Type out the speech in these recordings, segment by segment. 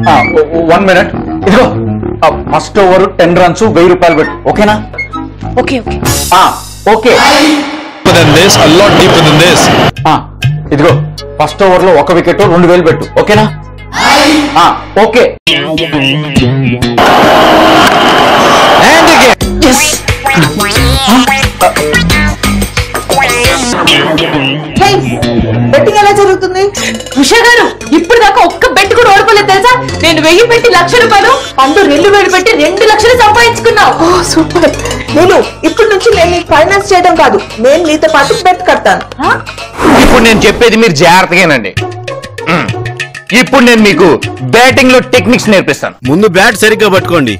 1 minute. ఇదిగో first over 10 runs 1000 రూపాయలు పెట్టు. ఓకేనా? Okay okay okay. ఇదిగో ఫస్ట్ ఓవర్ లో 1 wicket 2000 పెట్టు. ఓకేనా? ఓకే. బెట్టింగ్ ఎలా జరుగుతుంది? ఉషా గారు ఇప్పుడు దాకా ఒక్క బెట్ కూడా ఓడిపోలేదు తెలుసా? నేను 1000 పెట్టి 1,00,000 రూపాయలు, అంటూ 2000 పెట్టి 2 లక్షలు సంపాదించుకున్నావు. సూపర్. నేను ఇప్పటి నుంచి నేను ఫైనాన్స్ చేయడం కాదు, నేను నీతో పాటు బెట్ కడతాను. ఇప్పుడు నేను చెప్పేది మీరు జాగ్రత్తగానండి. ఇప్పుడు నేను మీకు బ్యాటింగ్ లో టెక్నిక్స్ నేర్పిస్తాను. ముందు బ్యాట్ సరిగ్గా పట్టుకోండి.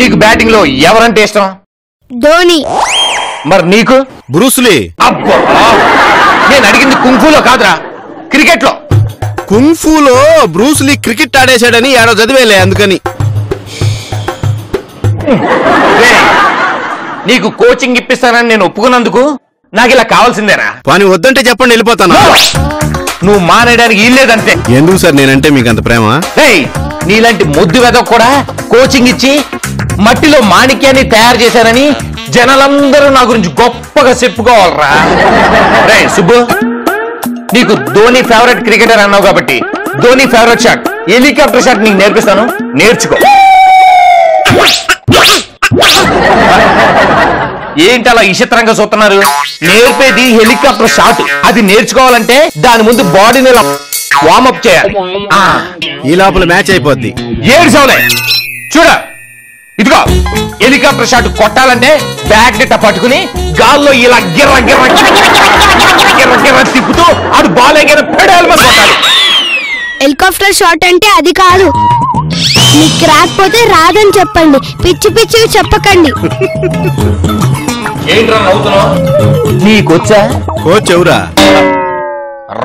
నీకు బ్యాటింగ్ లో ఎవరంటే ఇష్టం? ధోని. మరి నీకు? బ్రూస్లీ. అబ్బా, నేను అడిగింది కుంఫూలో కాదురా, క్రికెట్ లో. కుంఫూలో బ్రూస్లీ క్రికెట్ ఆడేశాడని ఏడో చదివేలే, అందుకని. నీకు కోచింగ్ ఇప్పిస్తానని నేను ఒప్పుకున్నందుకు నాకు ఇలా కావాల్సిందేనా? పని వద్దంటే చెప్పండి, వెళ్ళిపోతాను. నువ్వు మానేయడానికి ఇల్లేదంతే. ఎందుకు సార్ నేనంటే మీకు అంత ప్రేమ? నీలాంటి ముద్దు వెదవ కూడా కోచింగ్ ఇచ్చి మట్టిలో మాణిక్యాన్ని తయారు చేశానని జనాలందరూ నా గురించి గొప్పగా చెప్పుకోవాలరా. రే సుబ్బు, నీకు ధోని ఫేవరెట్ క్రికెటర్ అన్నావు కాబట్టి Dhoni favourite shot, helicopter shot నీకు నేర్పిస్తాను, నేర్చుకో. ఏంటి అలా విచిత్రంగా చూస్తున్నారు? నేర్పేది హెలికాప్టర్ షాట్. అది నేర్చుకోవాలంటే దాని ముందు బాడీని వార్మప్ చేయాలి. ఈ లోపల మ్యాచ్ అయిపోద్ది. 7 సౌలే చూడ. ఇదిగో హెలికాప్టర్ షాట్ కొట్టాలంటే బ్యాట్ ని పట్టుకుని గాల్లో ఇలా గిర్ర గిర్ర గిర్ర గిర్ర తిప్పుతూ అది బాల్ ఎగిర పెడాలి కొట్టాలి. హెలికాప్టర్ షాట్ అంటే అది కాదు. మీకు రాకపోతే రాదని చెప్పండి, పిచ్చి పిచ్చిగా చెప్పకండి. ఏంట్రా నవ్వుతున్నావు? నీకొచ్చా? కోచ్ ఎవరా?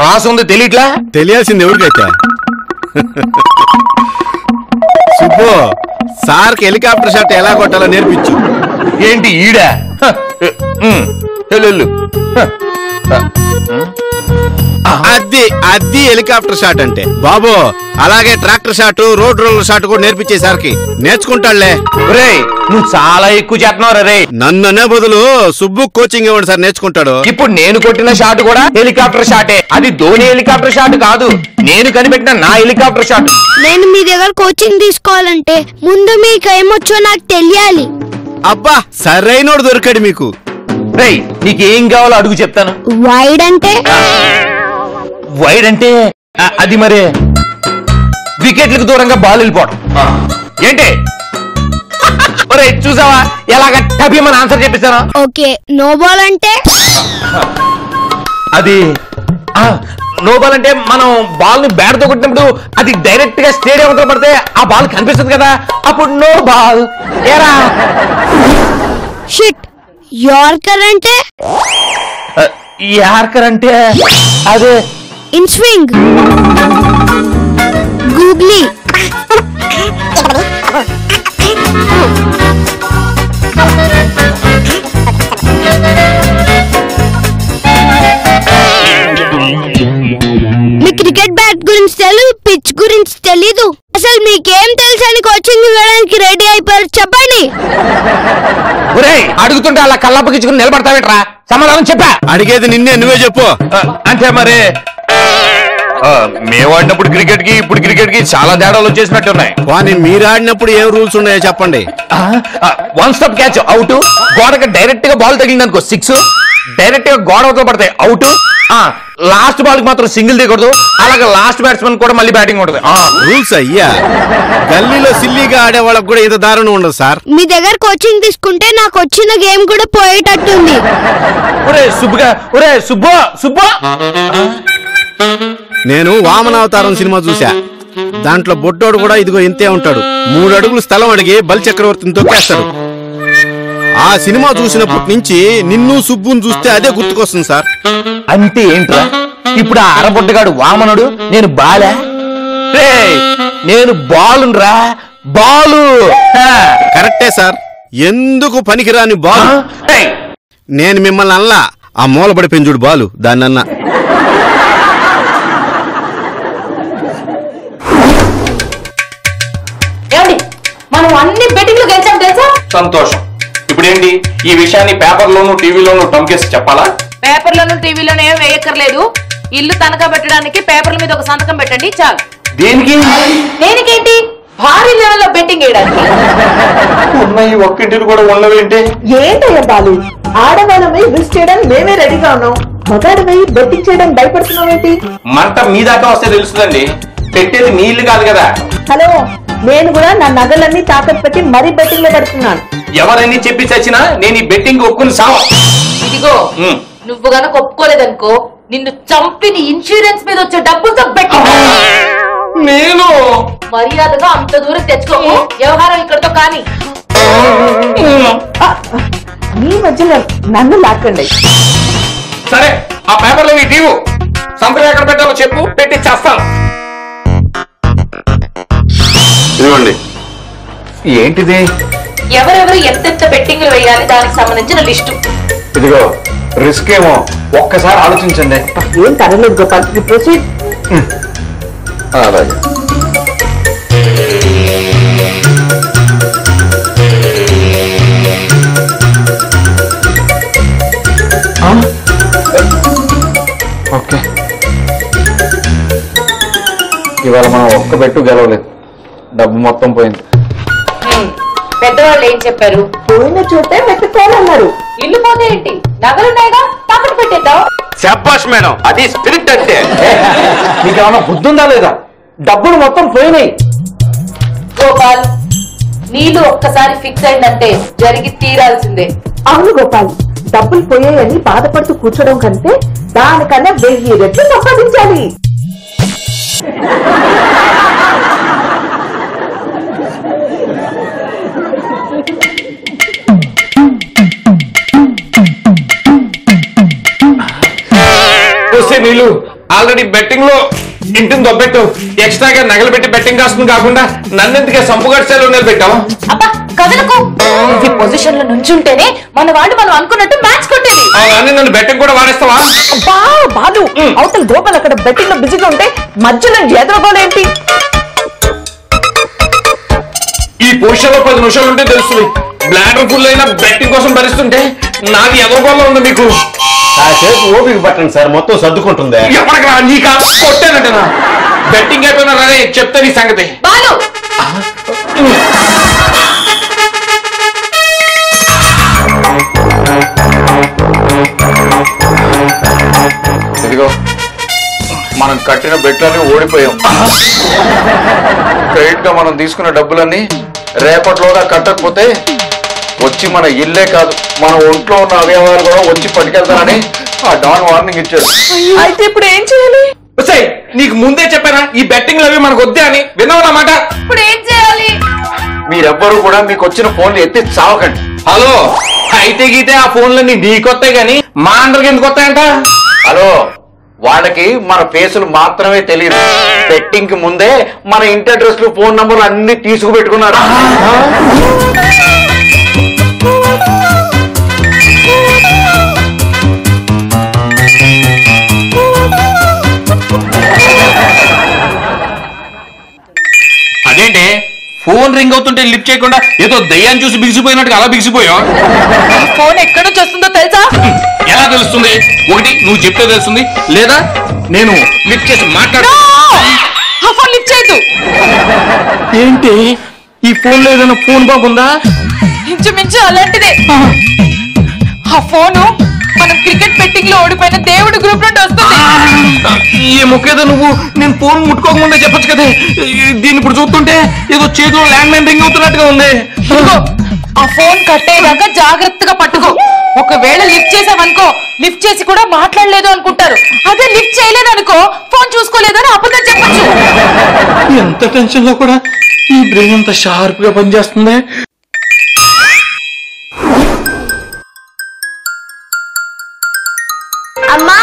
రాసుంది తెలియట్లా? తెలియాల్సింది ఎవరికైతే. సుబ్బు, సార్కి హెలికాప్టర్ షాట్ ఎలా కొట్టాలో నేర్పించు. ఏంటి ఈడా? అది హెలికాప్టర్ షాట్ అంటే. బాబు, అలాగే tractor shot, road roller shot కూడా నేర్పించే సార్కి. నేర్చుకుంటాడులే. రే నువ్వు చాలా ఎక్కువ చేస్తున్నావు రే. నన్ను బదులు సుబ్బు కోచింగ్ ఇవ్వండి సార్, నేర్చుకుంటాడు. ఇప్పుడు నేను కొట్టిన షాట్ కూడా హెలికాప్టర్ షాటే. అది ధోని హెలికాప్టర్ షాట్ కాదు, నేను కనిపెట్టిన నా హెలికాప్టర్ షాట్. నేను మీ దగ్గర కోచింగ్ తీసుకోవాలంటే ముందు మీకు ఏమొచ్చో నాకు తెలియాలి. అబ్బా, సరైనోడు దొరికాడు మీకు. రేయ్ నీకేం కావాలో అడుగు చెప్తాను. వైడ్ అంటే? వైడ్ అంటే అది మరే వికెట్లకు దూరంగా బాల్ వెళ్ళిపోవడం. ఏంటి చూసావా ఎలాగ టబీమని ఆన్సర్ చెప్పిస్తాను. ఓకే. నో బాల్ అంటే? అది నో బాల్ అంటే మనం బాల్ ని బ్యాట్ తో కొట్టినప్పుడు అది డైరెక్ట్ గా స్టేడియం తో పడితే ఆ బాల్ కనిపిస్తుంది కదా, అప్పుడు నో బాల్. ఏరా షిట్. యార్కర్ అంటే? యార్కర్ అంటే అదే in swing. Googly. Me cricket bat గురించి తెలియదు, పిచ్ గురించి తెలీదు. అసలు మీకేం తెలుసు అని కోచింగ్ ఇవ్వడానికి రెడీ అయిపోయారు, చెప్పండి. అడుగుతుంటే అలా కళ్ళప్పగించుకుని నిలబడతావేట్రా? సమాధానం చెప్పా. అడిగేది నిన్నే, నువ్వే చెప్పు. అంతే మరి. మేము ఆడినప్పుడు క్రికెట్ కి ఇప్పుడు క్రికెట్ కి చాలా తేడాలు వచ్చేసినట్టున్నాయి. కానీ మీరు ఆడినప్పుడు ఏం రూల్స్ ఉన్నాయో చెప్పండి. 1 స్టెప్ క్యాచ్ అవుట్, గోడకి డైరెక్ట్ గా బాల్ తగిలింది అనుకో 6, డైరెక్ట్ గా గోడతో పడతాయి అవుట్. లాస్ట్ బాల్ కి మాత్రం సింగిల్ దిగకూడదు, అలాగే లాస్ట్ బ్యాట్స్మెన్ కూడా మళ్ళీ బ్యాటింగ్ ఉంటుంది. రూల్స్ అయ్యా. గల్లీలో సిల్లీగా ఆడే వాళ్ళకి కూడా ఇంత దారుణం ఉండదు సార్. మీ దగ్గర కోచింగ్ తీసుకుంటే నాకు వచ్చిన గేమ్ కూడా పోయేటట్టుంది. సుబ్బు నేను వామనావతారం సినిమా చూసా. దాంట్లో బొట్టోడు కూడా ఇదిగో ఇంతే ఉంటాడు. 3 అడుగులు స్థలం అడిగి బలి చక్రవర్తిని తొక్కేస్తాడు. ఆ సినిమా చూసినప్పటి నుంచి నిన్ను సుబ్బుని చూస్తే అదే గుర్తుకొస్తుంది సార్. అంటే ఏంట్రా? ఇప్పుడు ఆ అరబొడ్డగాడు వామనుడు, నేను బాలా? నేను బాలురా, బాలు. కరెక్టే సార్. ఎందుకు పనికిరాని బాలు. నేను మిమ్మల్ని అల్లా, ఆ మూలబడి పెంచుడు బాలు దాన్ని అన్నా. సంతోషం. ఇప్పుడేంటి ఈ విషయాన్ని పేపర్లోను టీవీలోను టంకేసి చెప్పాలా? పేపర్లోను టీవీలోను ఏం వేయక్కర్లేదు. ఇల్లు తనఖా పెట్టడానికి పేపర్ల మీద ఒక సంతకం పెట్టండి చాలు. దేనికి? దేనికేంటి? భారీ లెవెల్లో బెట్టింగ్ వేయడానికి. ఉన్న ఈ ఒక్కింటిని కూడా ఉన్నవేంటి? ఏంటయ్యా బాలు, ఆడవాళ్ళమై విష్ చేయడానికి మేమే రెడీగా ఉన్నాం. మగాడిపై బెట్టింగ్ చేయడానికి భయపడుతున్నావేంటి? మంట మీ దాకా వస్తే తెలుస్తుందండి. పెట్టేది మీ ఇల్లు కాదు కదా. హలో, నేను కూడా నా నగలన్నీ తాకట్టు పెట్టి మరీ బెట్టింగ్ లో పెడుతున్నాను. ఎవరన్నీ చెప్పి చచ్చినా నేను ఈ బెట్టింగ్ ఒప్పుకుని సావ. ఇదిగో, నువ్వు గనక ఒప్పుకోలేదనుకో నిన్ను చంపి నీ ఇన్సూరెన్స్ మీద వచ్చే డబ్బులతో బెట్టింగ్. నేను మర్యాదగా అంత దూరం తెచ్చుకోము. వ్యవహారం ఇక్కడతో కానీ. మీ మధ్యలో నన్ను లాక్కండి. సరే, ఆ పేపర్లో ఈ టీవు సంతకం ఎక్కడ పెట్టాలో చెప్పు, పెట్టి చేస్తాను. ఇదిగోండి. ఏంటిది? ఎవరెవరు ఎంతెంత బెట్టింగ్లు వేయాలి దానికి సంబంధించిన లిస్టు. ఇదిగో రిస్క్ ఏమో, ఒక్కసారి ఆలోచించండి. ఏం తరలేదు గోపాల్, ఈ ప్రొసీడ్. అలాగే. ఓకే, ఇవాళ మనం ఒక్క బెట్టు గెలవలేదు, డబ్బు మొత్తం పోయింది. పెద్దవాళ్ళు ఏం చెప్పారు? పోయిన చోటే పెట్టుకోవాలన్నారు. ఇల్లు పోతే ఏంటి, నగలున్నాయిగా తాకట్టు పెట్టేద్దాం. శభాష్ మేడం, అది స్పిరిట్ అంటే. నీకేమన్నా బుద్ధి ఉందా లేదా? డబ్బులు మొత్తం పోయినాయి. గోపాల్, నీళ్ళు ఒక్కసారి ఫిక్స్ అయిందంటే జరిగి తీరాల్సిందే. అవును గోపాల్, డబ్బులు పోయాయని బాధపడుతూ కూర్చోడం కంటే దానికన్నా 1000 రెట్లు సంపాదించాలి. నీళ్ళు ఆల్రెడీ బెట్టింగ్ లో ఇంటిని దొబ్బెట్టు, ఎక్స్ట్రాగా నగలు పెట్టి బెట్టింగ్ కాస్తుంది కాకుండా నన్నెందుకే సంపుగడ్సలో నిలబెట్టావు? అబ్బా కదలకు, ఈ పొజిషన్ లో నుంచుంటేనే మన వాళ్ళు మనం అనుకున్నట్టు మ్యాచ్ కొట్టేది. అని నన్ను బెట్టింగ్ కూడా వాడేస్తావా? అబ్బా బాదు, అవతల గోపాల్ అక్కడ బెట్టింగ్ లో బిజీగా ఉంటే మధ్యలో ఎదురుగోలేంటి? ఈ పొజిషన్ లో 10 నిమిషాలు ఉంటే తెలుస్తుంది. బ్లాడర్ ఫుల్ అయినా బెట్టింగ్ కోసం భరిస్తుంటే నాది ఎదవగోల్లో ఉంది మీకు. కాసేపు ఓపిక పట్టండి సార్, మొత్తం సర్దుకుంటుంది. ఎవరికా నీకా కొట్టానంటేనా? బెట్టింగ్ అయిపోయినా రాదే, చెప్తే నీ సంగతి. బాలు, ఇదిగో మనం కట్టిన బెట్లన్నీ ఓడిపోయాం. క్రెడిట్ గా మనం తీసుకున్న డబ్బులన్నీ రేపటిలోగా కట్టకపోతే వచ్చి మన ఇల్లే కాదు మన ఒంట్లో ఉన్న అవయవాలు కూడా వచ్చి పట్టుకెళ్తానని ఆ డాన్ వార్నింగ్ ఇచ్చాడు. అయితే ఇప్పుడు ఏం చేయాలి? నీకు ముందే చెప్పానా ఈ బెట్టింగ్లు అవి మనకు వద్దే అని? విన్నావన్నమాట. ఇప్పుడు ఏం చేయాలి? మీరెవ్వరూ కూడా మీకు వచ్చిన ఫోన్లు ఎత్తి చావకండి. హలో, అయితే గీతే ఆ ఫోన్లన్నీ నీకొత్తాయి గాని మా అందరికి ఎందుకు వస్తాయంట? హలో, వాళ్ళకి మన ఫేసులు మాత్రమే తెలియదు. బెట్టింగ్ కి ముందే మన ఇంటి అడ్రస్లు ఫోన్ నంబర్లు అన్ని తీసుకుపెట్టుకున్నారు. అదేంటే ఫోన్ రింగ్ అవుతుంటే లిఫ్ట్ చేయకుండా ఏదో దయ్యాన్ని చూసి బిగిసిపోయినట్టుగా అలా బిగిసిపోయావు? ఫోన్ ఎక్కడి నుంచి వస్తుందో తెలుసా? ఎలా తెలుస్తుంది? ఒకటి నువ్వు చెప్తే తెలుస్తుంది, లేదా నేను లిఫ్ట్ చేసి మాట్లాడు. ఆ ఫోన్ లిఫ్ట్ చేయొద్దు. ఏంటి ఈ ఫోన్ లో ఏదైనా ఫోన్ బాగుందా? ఇంచుమించు అలాంటిదే. ఆ ఫోను మనం క్రికెట్ బెట్టింగ్ లో ఓడిపోయిన దేవుడి గ్రూప్ నుండి వస్తుంది. ఈ ముఖ్యత నువ్వు నేను ఫోన్ ముట్టుకోకముందే చెప్పొచ్చు కదా. దీన్ని ఇప్పుడు చూస్తుంటే ఏదో చేతిలో ల్యాండ్ లైన్ రింగ్ అవుతున్నట్టుగా ఉంది. ఇదిగో, ఆ ఫోన్ కట్టేదాకా జాగ్రత్తగా పట్టుకో. ఒకవేళ లిఫ్ట్ చేసావనుకో, లిఫ్ట్ చేసి కూడా మాట్లాడలేదు అనుకుంటారు. అదే లిఫ్ట్ చేయలేదు అనుకో, ఫోన్ చూసుకోలేదని అబద్ధం చెప్పచ్చు. ఎంత టెన్షన్ లో కూడా ఈ బ్రెయిన్ అంత షార్ప్ గా పనిచేస్తుంది. అమ్మా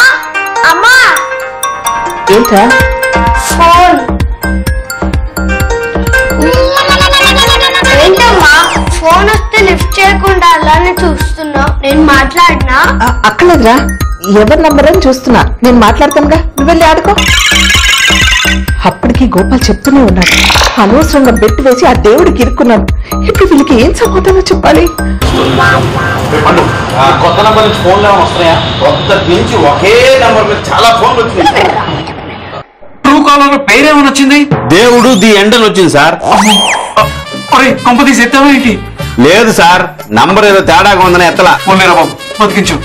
అమ్మా, ఏంట్రా? ఫోన్. ఏంటమ్మా ఫోన్ వస్తే లిఫ్ట్ చేయకుండా అలానే చూస్తున్నావు? నేను మాట్లాడినా? అక్కలేదురా, ఎవరి నంబర్ అని చూస్తున్నా. నేను మాట్లాడతానుగా, నువ్వు వెళ్ళి ఆడుకో. అప్పటికి గోపాల్ చెప్తూనే ఉన్నాడు, అనవసరంగా బెట్టు వేసి ఆ దేవుడికి ఇరుక్కున్నాను. ఇప్పుడు వీళ్ళకి ఏం సమాధానం చెప్పాలి? కొత్త నంబర్ నుంచి ఫోన్లు ఏమైనా వస్తున్నాయా? కొత్త నుంచి ఒకే నంబర్ మీద చాలా ఫోన్లు వచ్చినాయి. ట్రూ కాలర్ పేరేమని వచ్చింది? దేవుడు ది ఎండ్ అని వచ్చింది సార్. కంపెనీస్ ఎత్తావా ఏంటి? లేదు సార్, నంబర్ ఏదో తేడాగా ఉందని ఎత్తలా. ఫోన్లేరా బాబు, బతికించు.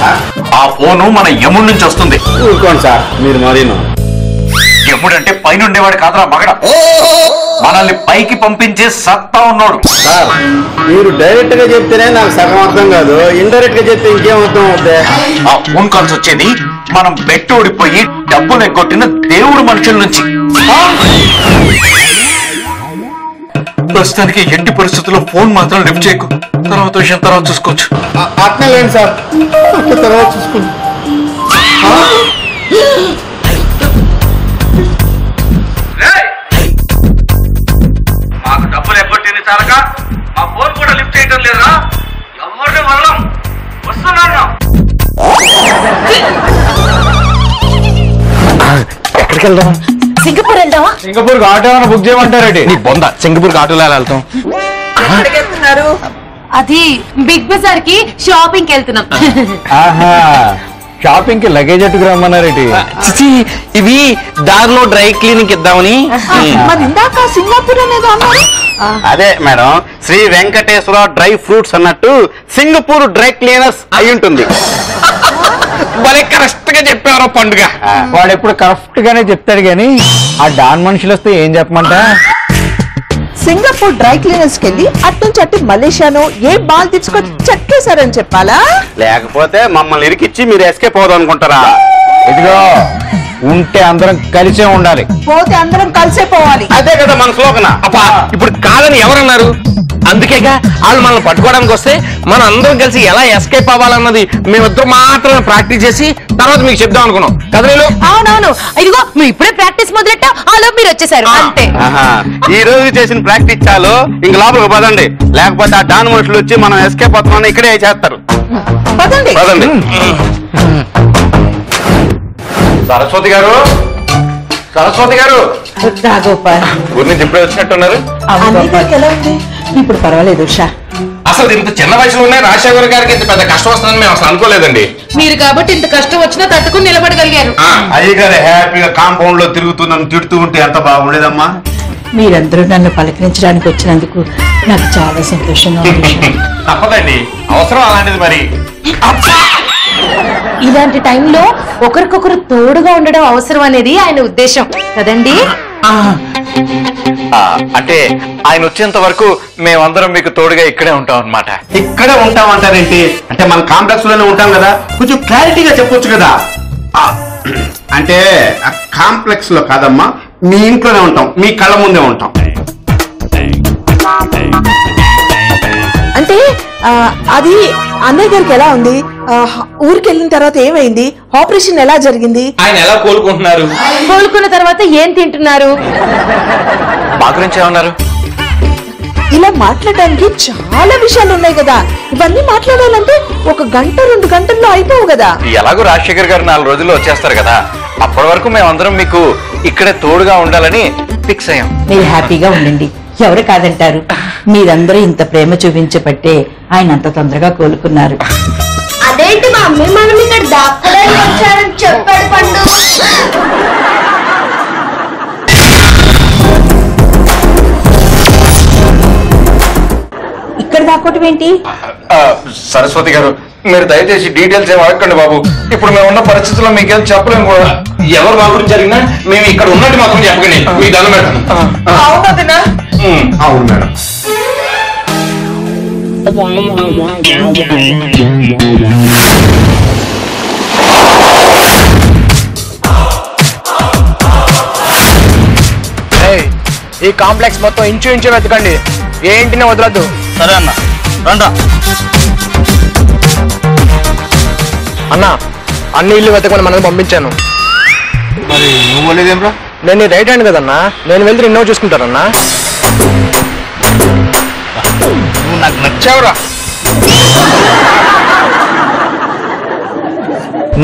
సార్ ఆ ఫోను మన యముడి నుంచి వస్తుంది. ఊరుకోండి సార్, మీరు మరీను. యముడంటే పైన ఉండేవాడు కాదురా మగడ, మనల్ని పైకి పంపించే సత్తా ఉన్నాడు. సార్ మీరు డైరెక్ట్ గా చెప్తేనే నాకు సగం అర్థం కాదు, ఇండైరెక్ట్ గా చెప్తే ఇంకేం అర్థం అవుతాయి? ఆ ఫోన్ కాల్స్ వచ్చేది మనం బెట్టు ఓడిపోయి డబ్బులు ఎగ్గొట్టిన దేవుడు మనుషుల నుంచి. ప్రస్తుతానికి ఎట్టి పరిస్థితుల్లో ఫోన్ మాత్రం లిఫ్ట్ చేయకు. తర్వాత విషయం తర్వాత చూసుకోవచ్చు. అట్నే లేండి సార్, తర్వాత చూసుకోండి. మాకు డబ్బులు ఎగ్గొట్టింది చాలక ఆ ఫోన్ కూడా లిఫ్ట్ చేయడం లేదురా. ఎవరిని వదలం, వస్తున్నాను. ఎక్కడికి వెళ్దాం? సింగపూర్ వెళ్దామా? సింగపూర్ ఆటో ఏమైనా బుక్ చేయమంటారండి? నీ బొంద, సింగపూర్ ఆటోలో ఎలా వెళ్తాం? ఎక్కడికి వెళ్తున్నారు? అది బిగ్ బజార్ కి షాపింగ్ వెళ్తున్నాం. ఆహా, షాపింగ్ కి లగేజ్ ఎట్టుకు రమ్మన్నారేటి? ఇవి దారిలో డ్రై క్లీనింగ్ ఇద్దామని. మరి ఇందాక సింగపూర్ అనేది అన్నారు. అదే madam, Shri Venkateswara dry fruits అన్నట్టు సింగపూర్ డ్రై క్లీనర్స్ అయి ఉంటుంది. భలే కరెక్ట్ గా చెప్పారో పండుగ. వాడు ఎప్పుడు కరెక్ట్ గానే చెప్తాడు గాని ఆ డాన్ మనుషులు వస్తే ఏం చెప్పమంట? సింగపూర్ డ్రై క్లీనర్స్ కెళ్ళి అట్నుంచి అట్టి మలేషియాను ఏ బాల్ తీసుకొని చెక్కేశారని చెప్పాలా? లేకపోతే మమ్మల్ని ఇరికిచ్చి మీరు ఎస్కేప్ అవుదాం అనుకుంటారా? ఇదిగో, ఉంటే అందరం కలిసే ఉండాలి, పోతే అందరం కలిసే పోవాలి. అదే కదా మన స్లోగన. అప్పా ఇప్పుడు కాదని ఎవరన్నారు? అందుకేగా వాళ్ళు మనల్ని పట్టుకోవడానికి వస్తే మనం అందరం కలిసి ఎలా ఎస్కేప్ అవ్వాలన్నది మేమిద్దరం మాత్రమే ప్రాక్టీస్ చేసి తర్వాత మీకు చెప్దాం అనుకున్నాం కదా. నేను అవునవును, ఇదిగో మేము ఇప్పుడే ప్రాక్టీస్ మొదలెట్టా, ఆలో మీరు వచ్చేసారు అంతే. ఈ రోజు చేసిన ప్రాక్టీస్ చాలు, ఇంక లోపలికి పదండి, లేకపోతే ఆ డాన్ మనుషులు వచ్చి మనం ఎస్కేప్ అవుతున్నాం ఇక్కడే చేస్తారు. పదండి. పదండి. సరస్వతి గారు, సరస్వతి గారు, గోపాల్, ఊరి నుంచి ఇప్పుడే వచ్చినట్టున్నారు. అన్నిటికి ఎలా ఉంది? ఇప్పుడు పర్వాలేదు ఉషా. అసలు ఇంత చిన్న వయసులోనే రాజశేఖర్ గారికి ఇంత పెద్ద కష్టం వస్తుందని మేము అసలు అనుకోలేదండి. మీరు కాబట్టి ఇంత కష్టం వచ్చినా తట్టుకుని నిలబడగలిగారు. అయ్యగారు హ్యాపీగా కాంపౌండ్ లో తిరుగుతూ నన్ను తిడుతూ ఉంటే ఎంత బాగుండేదమ్మా. మీరందరూ నన్ను పలకరించడానికి వచ్చినందుకు నాకు చాలా సంతోషంగా ఉంది. తప్పదండి, అవసరం అలాంటిది. మరి ఇలాంటి టైంలో ఒకరికొకరు తోడుగా ఉండడం అవసరం అనేది ఆయన ఉద్దేశం కదండి. అంటే ఆయన వచ్చేంత వరకు మేమందరం మీకు తోడుగా ఇక్కడే ఉంటాం అన్నమాట. ఇక్కడే ఉంటామంటారేంటి? అంటే మన కాంప్లెక్స్ లోనే ఉంటాం కదా, కొంచెం క్లారిటీగా చెప్పొచ్చు కదా. అంటే కాంప్లెక్స్ లో కాదమ్మా, మీ ఇంట్లోనే ఉంటాం, మీ కళ్ళ ముందే ఉంటాం. అంటే అది అన్నయ్య గారికి ఎలా ఉంది? ఊరికి వెళ్ళిన తర్వాత ఏమైంది? ఆపరేషన్ ఎలా జరిగింది? ఆయన ఎలా కోలుకుంటున్నారు? కోలుకున్న తర్వాత ఏం తింటున్నారు? మా గురించి ఏమన్నారు? ఇలా మాట్లాడడానికి చాలా విషయాలు ఉన్నాయి కదా, ఇవన్నీ మాట్లాడాలంటే 1 గంట 2 గంటల్లో అయిపోవు కదా. ఎలాగో రాజశేఖర్ గారు 4 రోజుల్లో వచ్చేస్తారు కదా, అప్పటి వరకు మేమందరం మీకు ఇక్కడే తోడుగా ఉండాలని ఫిక్స్ అయ్యాం. మీరు హ్యాపీగా ఉండండి, ఎవరు కాదంటారు. మీరందరూ ఇంత ప్రేమ చూపించబట్టే ఆయన అంత తొందరగా కోలుకున్నారు. అదేంటి మమ్మీ, మనం ఇక్కడ దాక్కోడానికి వచ్చారని చెప్పాడు పండు. ఇక్కడ దాక్కోవటం ఏంటి? సరస్వతి గారు, మీరు దయచేసి డీటెయిల్స్ ఏమి అడగండి బాబు. ఇప్పుడు మేము ఉన్న పరిస్థితుల్లో మీకేం చెప్పలేము కూడా. ఎవరు మా గురించి జరిగినా మేము ఇక్కడ ఉన్నట్టు మాత్రం చెప్పకండి, మీ దండం పెడతాం. అవునా? అవును మేడం. ఈ కాంప్లెక్స్ మొత్తం ఇంచు వెతకండి, ఏంటినే వదలద్దు. సరే అన్న, రండా. అన్నా, అన్ని ఇల్లు వెతకమని మనకు పంపించాను. మరి నువ్వు లేదేమ్రా? నేను నీ రైట్ హ్యాండ్ కదన్నా, నేను వెళ్తే నిన్నో చూసుకుంటానన్నా. నువ్వు నాకు నచ్చావురా.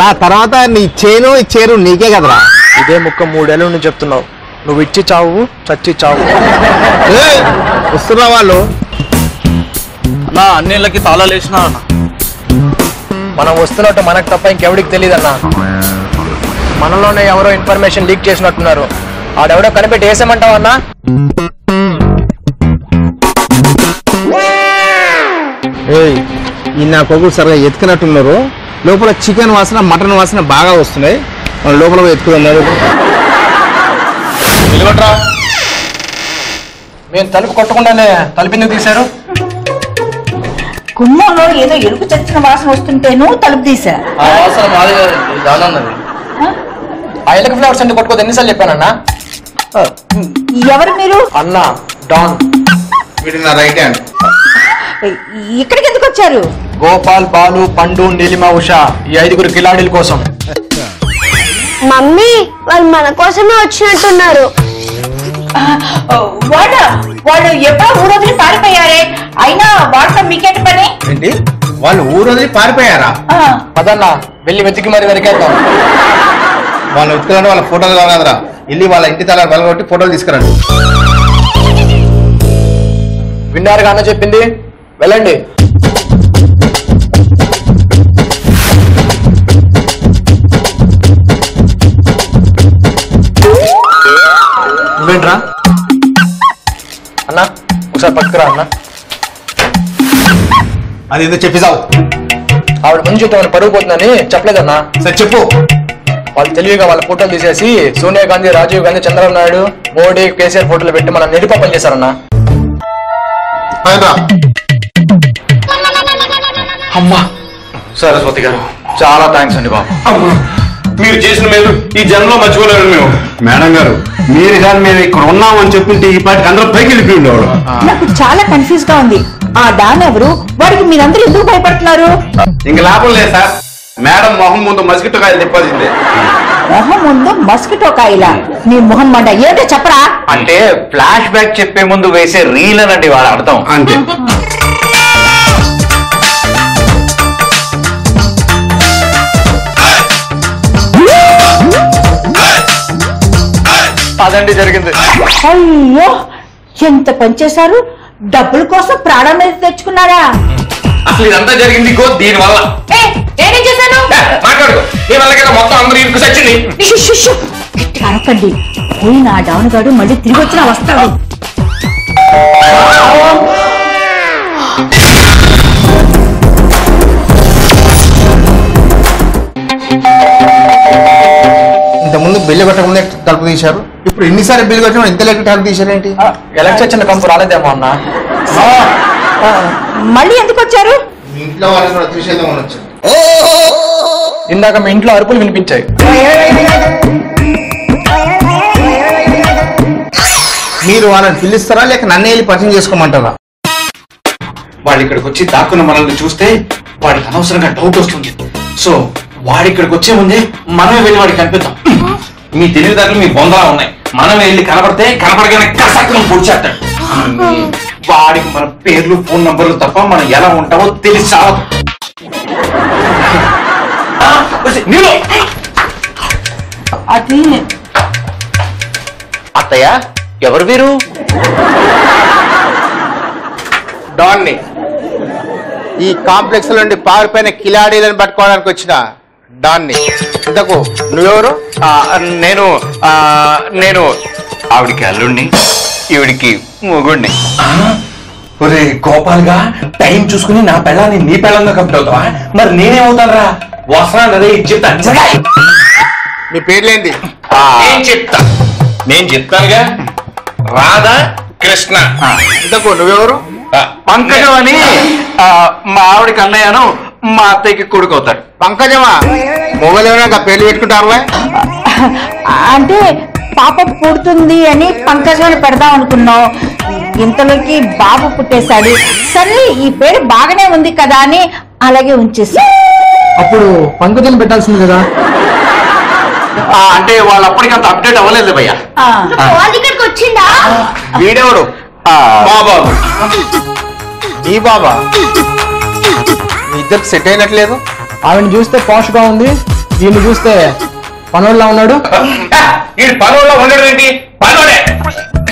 నా తర్వాత నీ చేను ఇచ్చేరు నీకే కదరా. ఇదే ముక్క 3 ఏళ్ళ నుంచి చెప్తున్నావు. నువ్వు ఇచ్చి చావు, చచ్చి చావు. వస్తున్నా వాళ్ళు. అన్నా అన్నిళ్ళకి తాళాలు వేసినా అన్న. మనం వస్తున్నట్టు మనకు తప్ప ఇంకెవడికి తెలియదు అన్న. మనలోనే ఎవరో ఇన్ఫర్మేషన్ లీక్ చేసినట్టున్నారు. ఆడెవడో కనిపెట్టి వేసామంటావు అన్నా? ఈ నా కొడుకులు సరిగా ఎత్తుకున్నట్టున్నారు. లోపల చికెన్ వాసన మటన్ వాసన బాగా వస్తున్నాయి. మన లోపల ఎత్తుకున్నారు. మేము తలుపు కొట్టకుండానే తలుపు ఎందుకు తీశారు? గుమ్మంలో ఏదో ఎరుపు చచ్చిన వాసన వస్తుంటేను తలుపు తీసా. ఆ వాసన మాది దానన్నది. ఆ ఎలక ఫ్లవర్స్ అంటే కొట్టుకోదు ఎన్నిసార్లు చెప్పానన్నా? ఎవరు మీరు? అన్న డాన్. వీడి నా రైట్ హ్యాండ్. ఇక్కడికి ఎందుకు వచ్చారు? గోపాల్, బాలు, పండు, నీలిమ, ఉష ఈ 5 కిలాడీల కోసం. మమ్మీ వాళ్ళు మన కోసమే వచ్చినట్టున్నారు. వాళ్ళు ఎప్పుడో ఊరొదిలి పారిపోయారే. అయినా వాళ్ళతో మీకేంటి పని? ఏంటి వాళ్ళు ఊరు వదిలి పారిపోయారా? పదన్నా వెళ్ళి వెతికి మరి వెరికేద్దాం. వాళ్ళు వెతుకులంటే వాళ్ళ ఫోటోలు కావాలరా. వెళ్ళి వాళ్ళ ఇంటి తల బలగొట్టి ఫోటోలు తీసుకురండి. విన్నారుగా అన్న చెప్పింది, వెళ్ళండి. నువ్వేంట్రా అన్నా? ఒకసారి పట్టుకురా అన్న. అది ఎందుకు చెప్పేసావు? ఆవిడ ముందు చూద్దామని పరుగు పోతుందని చెప్పలేదన్నా. సరే చెప్పు. వాళ్ళు తెలివిగా వాళ్ళ ఫోటోలు తీసేసి సోనియా గాంధీ, రాజీవ్ గాంధీ, చంద్రబాబు నాయుడు, మోడీ, కేసీఆర్ ఫోటోలు పెట్టి మనం నిరుపాపం చేశారన్నా. అమ్మా సరస్వతి గారు చాలా థ్యాంక్స్ అండి బాబు. మీరు చేసిన మేలు ఈ జన్మలో మర్చిపోలేరు మేము. మేడం గారు మీరు కానీ మేము ఇక్కడ ఉన్నామని చెప్పింటే ఈ పాటికి అందరూ పైకి వెళ్ళిపోయి ఉండేవాడు. నాకు చాలా కన్ఫ్యూజ్ గా ఉంది. ఆ డాన్ ఎవరు? వాడికి మీరందరూ ఎందుకు భయపడుతున్నారు? ఇంక లాభం లేదు సార్. మేడం మొహం ముందు మస్కిటో కాయలు తిప్పాల్సిందే. మొహం ముందు మస్కిటో కాయలా? నీ మొహం మంట ఏదో చెప్పరా. అంటే ఫ్లాష్ బ్యాక్ చెప్పే ముందు వేసే రీల్ అనండి వాడు అర్థం. అంతే. అదండి జరిగింది. అయ్యో ఎంత పనిచేశారు. డబ్బుల కోసం ప్రాణం మీద తెచ్చుకున్నారా? అసలు ఇదంతా జరిగింది దీని వల్ల. నేనేం చేశాను? మాట్లాడు. నీ వల్ల కదా మొత్తం అందరూ ఇరుకు సచ్చింది. అరకండి. పోయిన ఆ డౌన్ గాడు మళ్ళీ తిరిగి వచ్చినా వస్తాడు. ఇంతకుముందు బిల్లు కట్టకుండా తలుపు తీశారు. ఇప్పుడు ఎన్నిసార్లు బిల్లు కట్టినా ఇంత లెక్క తలుపు తీశారేంటి? ఎలక్షన్ చిన్న కంపు రాలేదేమో అన్న. మళ్ళీ ఎందుకు వచ్చారు? మీ ఇంట్లో వాళ్ళని కూడా తీసేద్దాం అనొచ్చు. ఇందాక మీ ఇంట్లో అరుపులు వినిపించాయి. మీరు వాళ్ళని పిలుస్తారా లేక నన్ను వెళ్ళి పరిచయం చేసుకోమంటారా? వాడు ఇక్కడికి వచ్చి దాక్కున్న మనల్ని చూస్తే వాడికి అనవసరంగా డౌట్ వస్తుంది. సో వాడి ఇక్కడికి వచ్చే ముందే మనమే వెళ్ళి వాడికి కనిపిద్దాం. మీ తెలివిదారులు మీ బొందలా ఉన్నాయి. మనం వెళ్ళి కనపడితే కనపడగానే కసక్కను పొడిచేస్తాడు. వాడికి మన పేర్లు, ఫోన్ నంబర్లు తప్ప మనం ఎలా ఉంటామో తెలిసి చావదు. అది అత్తయ్య ఎవరు వీరు? డాన్ని ఈ కాంప్లెక్స్ నుండి పారిపోయిన కిలాడీలను పట్టుకోవడానికి వచ్చిన డాన్ని. ఇంతకు నువ్వెవరు? నేను ఆవిడికి అల్లుడిని, ఈవిడికి మొగుడిని. ఒరే గోపాల్ గా టైం చూసుకుని నా పెళ్ళాన్ని నీ పెళ్ళంగా కంప్లీట్ అవుతావా? మరి నేనేమవుతానరా? వస్త్రాన్ని అదే చెప్తా. మీ పేర్లేంది? నేను చెప్తానుగా. రాధా కృష్ణ. ఇంతకు నువ్వెవరు? పంకజం అని మా ఆవిడకి అన్నయ్యను, మా అత్తయ్యకి కొడుకు అవుతాడు. పంకజమా? మొగలేమైనా పేర్లు పెట్టుకుంటారా? అంటే పాప పుడుతుంది అని పంకజాన్ని పెడదాం అనుకున్నాం. ఇంతలోకి బాబు పుట్టేశాడు. సరే ఈ పేరు బాగానే ఉంది కదా అని అలాగే ఉంచేసి. అప్పుడు పంకజం పెట్టాల్సింది కదా. అంటే వాళ్ళు అప్పటికంత అప్డేట్ అవ్వలేదు భయ్యా. వాళ్ళు ఇక్కడికి వచ్చిందా? వీడెవడు? బాబా నీ బాబా? మీ ఇద్దరికి సెట్ అయినట్లేదు. ఆవిడ చూస్తే పాష్ గా ఉంది, దీన్ని చూస్తే పనోళ్ళ ఉన్నాడు. వీడు పనుల్లో ఉండడం ఏంటి? పనులే.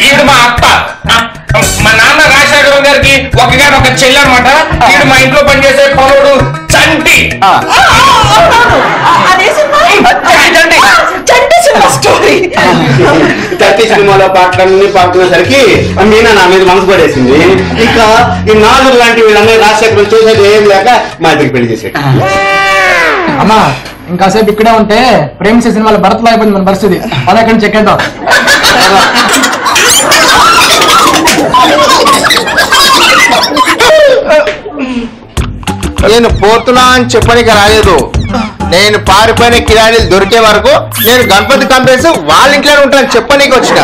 వీడు మా అత్త, మా నాన్న రాజశేఖరం గారికి ఒక చెల్లి అనమాట. వీడు మా ఇంట్లో పనిచేసే పనుడు చంటి. చట్టి సినిమాలో పాటలన్నీ పాడుతున్నసరికి మీనా నా మీద మనసు పడేసింది. ఇక ఈ నాలుగు లాంటి వీళ్ళందరూ రాజశేఖరం చూసేది ఏం లేక మా ఇద్దరికి పెళ్లి చేసేది. అమ్మా ఇంకాసేపు ఇక్కడే ఉంటే ప్రేమించే సినిమాలో భరత్లో అయిపోయింది మన పరిస్థితి. అలా ఎక్కడి నుంచి చెక్కేద్దాం. నేను పోతున్నా అని చెప్పడానికి రాలేదు. నేను పారిపోయిన కిరాణీలు దొరికే వరకు నేను గణపతి కంపెనీస్ వాళ్ళ ఇంట్లోనే ఉంటాను చెప్పనీకి వచ్చిన.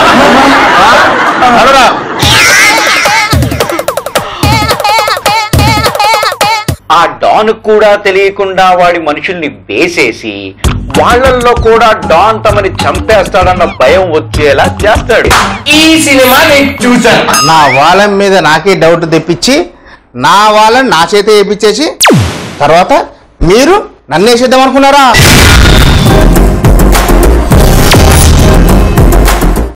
ఆ డాన్ కూడా తెలియకుండా వాడి మనుషుల్ని వేసేసి వాళ్ళల్లో కూడా డాన్ తమని చంపేస్తాడన్న భయం వచ్చేలా చేస్తాడు. ఈ సినిమా నేను చూసాను. నా వాళ్ళ మీద నాకే డౌట్ తెప్పించి నా వాళ్ళని నా చేత వేయించేసి తర్వాత మీరు నన్ను వేసేద్దాం అనుకున్నారా?